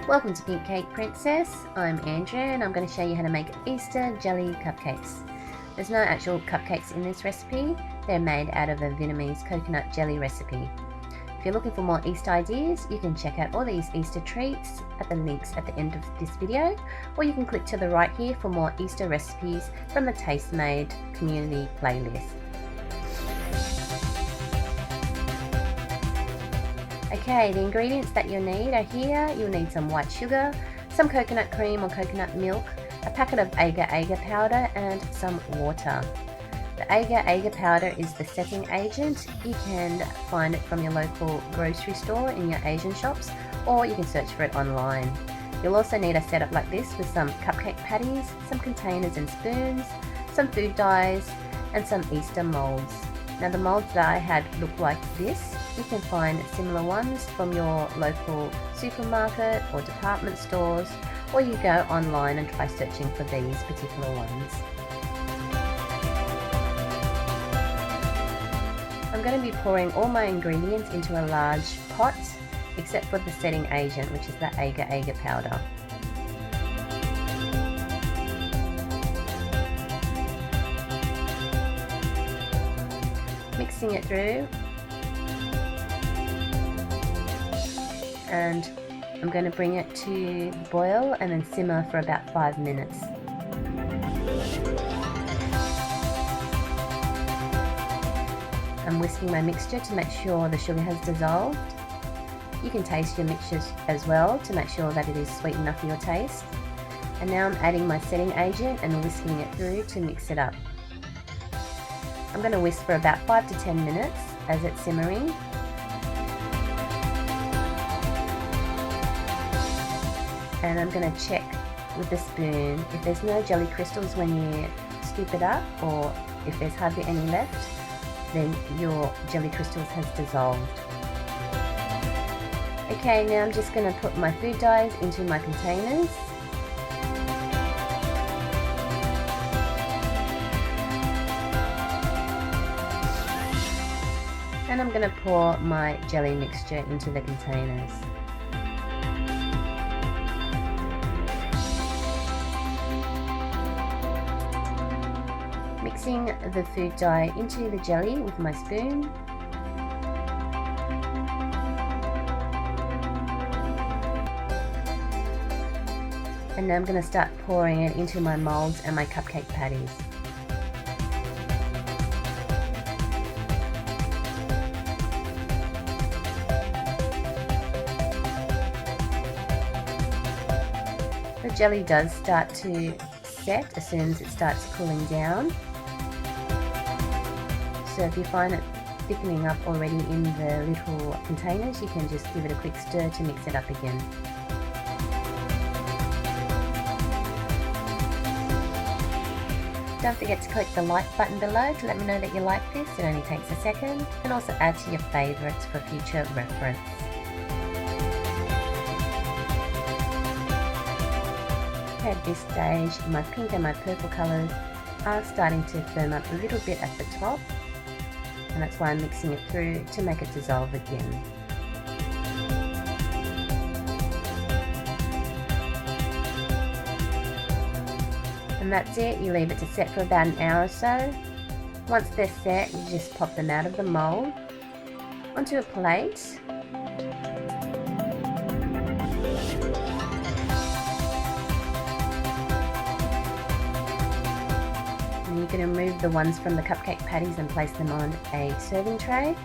Welcome to Pink Cake Princess. I'm Andrea and I'm going to show you how to make Easter jelly cupcakes. There's no actual cupcakes in this recipe, they're made out of a Vietnamese coconut jelly recipe. If you're looking for more Easter ideas, you can check out all these Easter treats at the links at the end of this video, or you can click to the right here for more Easter recipes from the Tastemade community playlist. Okay, the ingredients that you'll need are here. You'll need some white sugar, some coconut cream or coconut milk, a packet of agar-agar powder and some water. The agar-agar powder is the setting agent. You can find it from your local grocery store in your Asian shops, or you can search for it online. You'll also need a setup like this with some cupcake patties, some containers and spoons, some food dyes and some Easter molds. Now the molds that I had look like this. You can find similar ones from your local supermarket or department stores, or you go online and try searching for these particular ones. I'm going to be pouring all my ingredients into a large pot, except for the setting agent, which is the agar-agar powder. Mixing it through, and I'm going to bring it to boil and then simmer for about 5 minutes. I'm whisking my mixture to make sure the sugar has dissolved. You can taste your mixture as well to make sure that it is sweet enough for your taste. And now I'm adding my setting agent and whisking it through to mix it up. I'm going to whisk for about 5 to 10 minutes as it's simmering. And I'm going to check with the spoon if there's no jelly crystals when you scoop it up, or if there's hardly any left, then your jelly crystals has dissolved. Okay, now I'm just going to put my food dyes into my containers. And I'm going to pour my jelly mixture into the containers. Mixing the food dye into the jelly with my spoon. And now I'm going to start pouring it into my molds and my cupcake patties. The jelly does start to set as soon as it starts cooling down. So if you find it thickening up already in the little containers, you can just give it a quick stir to mix it up again. Don't forget to click the like button below to let me know that you like this. It only takes a second, and also add to your favourites for future reference. At this stage, my pink and my purple colours are starting to firm up a little bit at the top, and that's why I'm mixing it through to make it dissolve again. And that's it. You leave it to set for about an hour or so. Once they're set, you just pop them out of the mould onto a plate. And you can remove the ones from the cupcake patties and place them on a serving tray.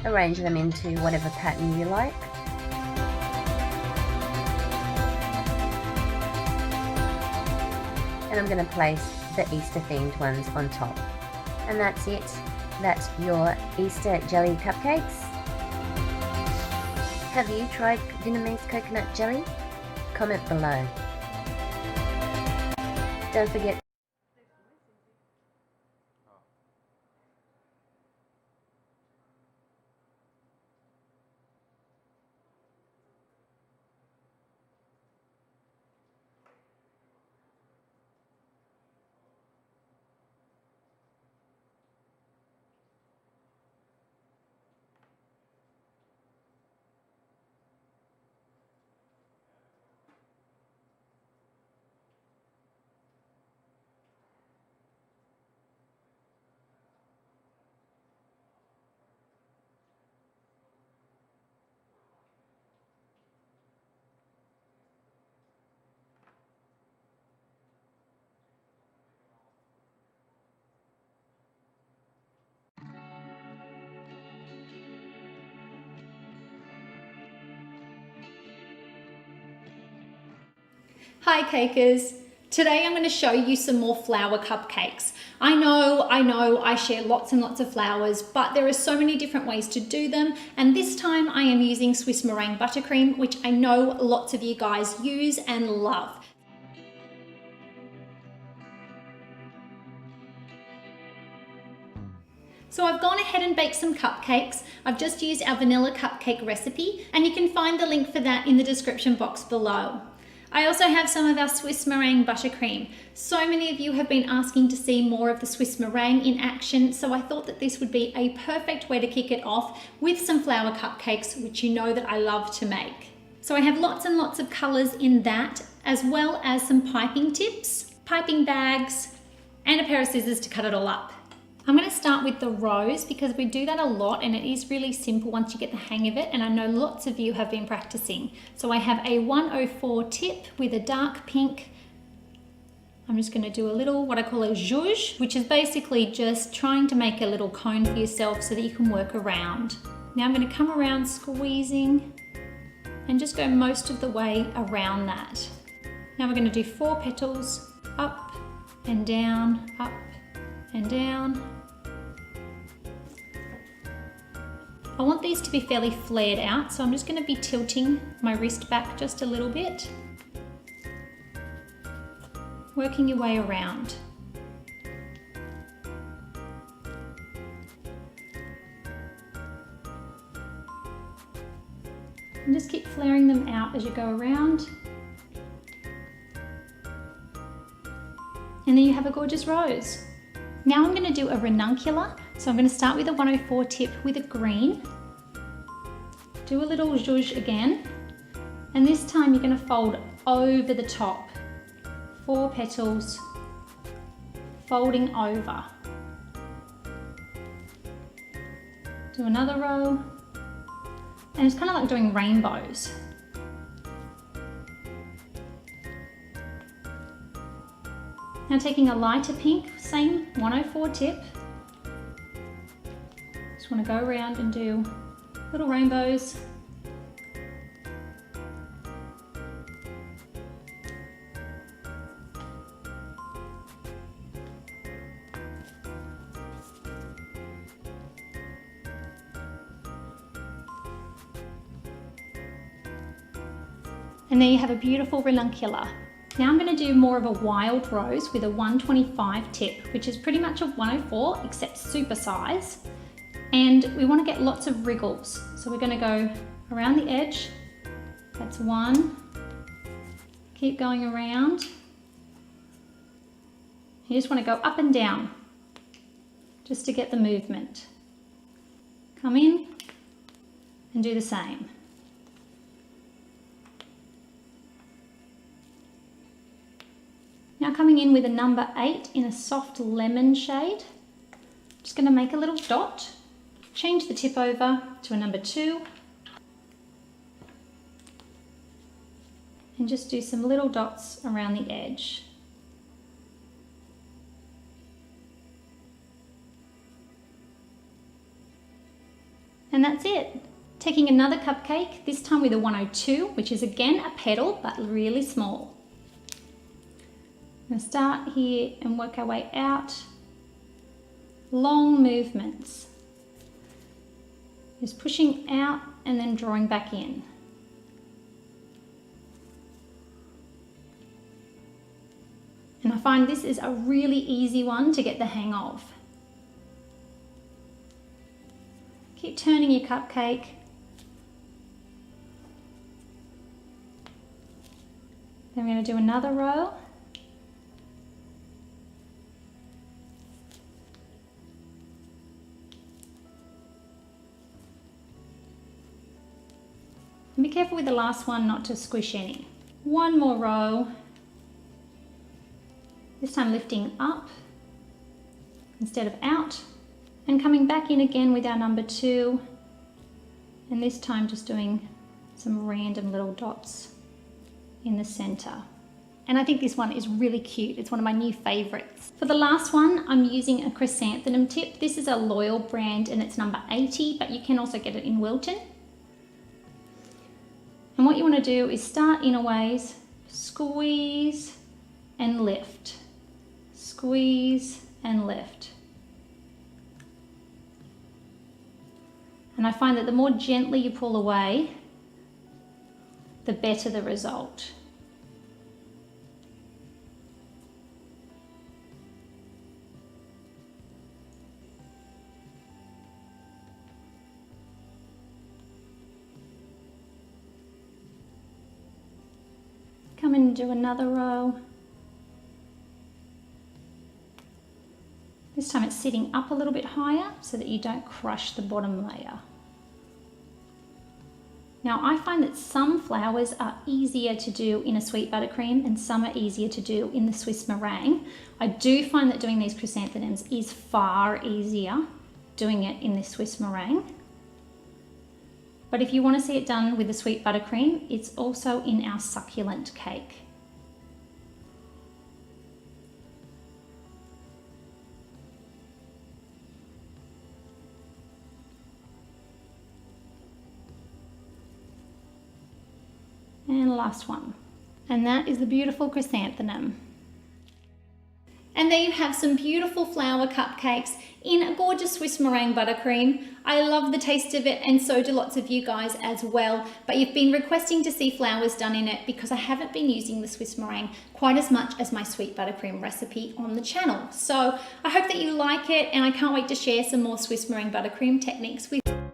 Arrange them into whatever pattern you like. And I'm going to place the Easter themed ones on top. And that's it. That's your Easter jelly cupcakes. Have you tried Vietnamese coconut jelly? Comment below. Don't forget Hi cakers! Today I'm going to show you some more flower cupcakes. I know I share lots and lots of flowers, but there are so many different ways to do them, and this time I am using Swiss meringue buttercream, which I know lots of you guys use and love. So I've gone ahead and baked some cupcakes. I've just used our vanilla cupcake recipe, and you can find the link for that in the description box below. I also have some of our Swiss meringue buttercream. So many of you have been asking to see more of the Swiss meringue in action, so I thought that this would be a perfect way to kick it off with some flower cupcakes, which you know that I love to make. So I have lots and lots of colours in that, as well as some piping tips, piping bags, and a pair of scissors to cut it all up. I'm going to start with the rose because we do that a lot and it is really simple once you get the hang of it, and I know lots of you have been practicing. So I have a 104 tip with a dark pink. I'm just going to do a little what I call a zhuzh, which is basically just trying to make a little cone for yourself so that you can work around. Now I'm going to come around squeezing and just go most of the way around that. Now we're going to do 4 petals, up and down, up and down. I want these to be fairly flared out, so I'm just going to be tilting my wrist back just a little bit, working your way around. And just keep flaring them out as you go around. And then you have a gorgeous rose. Now I'm going to do a ranunculus, so I'm going to start with a 104 tip with a green. Do a little zhuzh again, and this time you're going to fold over the top. 4 petals, folding over. Do another row, and it's kind of like doing rainbows. Now taking a lighter pink, same 104 tip. Just want to go around and do little rainbows. And there you have a beautiful ranunculus. Now I'm going to do more of a wild rose with a 125 tip, which is pretty much a 104 except super size. And we want to get lots of wriggles. So we're going to go around the edge. That's 1. Keep going around. You just want to go up and down just to get the movement. Come in and do the same. Now coming in with a number 8 in a soft lemon shade, just going to make a little dot, change the tip over to a number 2, and just do some little dots around the edge. And that's it. Taking another cupcake, this time with a 102, which is again a petal but really small. I'm going to start here and work our way out. Long movements. Just pushing out and then drawing back in. And I find this is a really easy one to get the hang of. Keep turning your cupcake. Then we're going to do another row. And be careful with the last one not to squish any. One more row. This time lifting up instead of out, and coming back in again with our number 2, and this time just doing some random little dots in the center. And I think this one is really cute. It's one of my new favorites. For the last one, I'm using a chrysanthemum tip. This is a Loyal brand and it's number 80, but you can also get it in Wilton. And what you want to do is start in a ways squeeze and lift, squeeze and lift. And I find that the more gently you pull away, the better the result. Come in and do another row. This time it's sitting up a little bit higher so that you don't crush the bottom layer. Now I find that some flowers are easier to do in a sweet buttercream and some are easier to do in the Swiss meringue. I do find that doing these chrysanthemums is far easier doing it in the Swiss meringue. But if you want to see it done with the sweet buttercream, it's also in our succulent cake. And last one. And that is the beautiful chrysanthemum. And there you have some beautiful flower cupcakes in a gorgeous Swiss meringue buttercream. I love the taste of it and so do lots of you guys as well. But you've been requesting to see flowers done in it because I haven't been using the Swiss meringue quite as much as my sweet buttercream recipe on the channel. So I hope that you like it and I can't wait to share some more Swiss meringue buttercream techniques with you.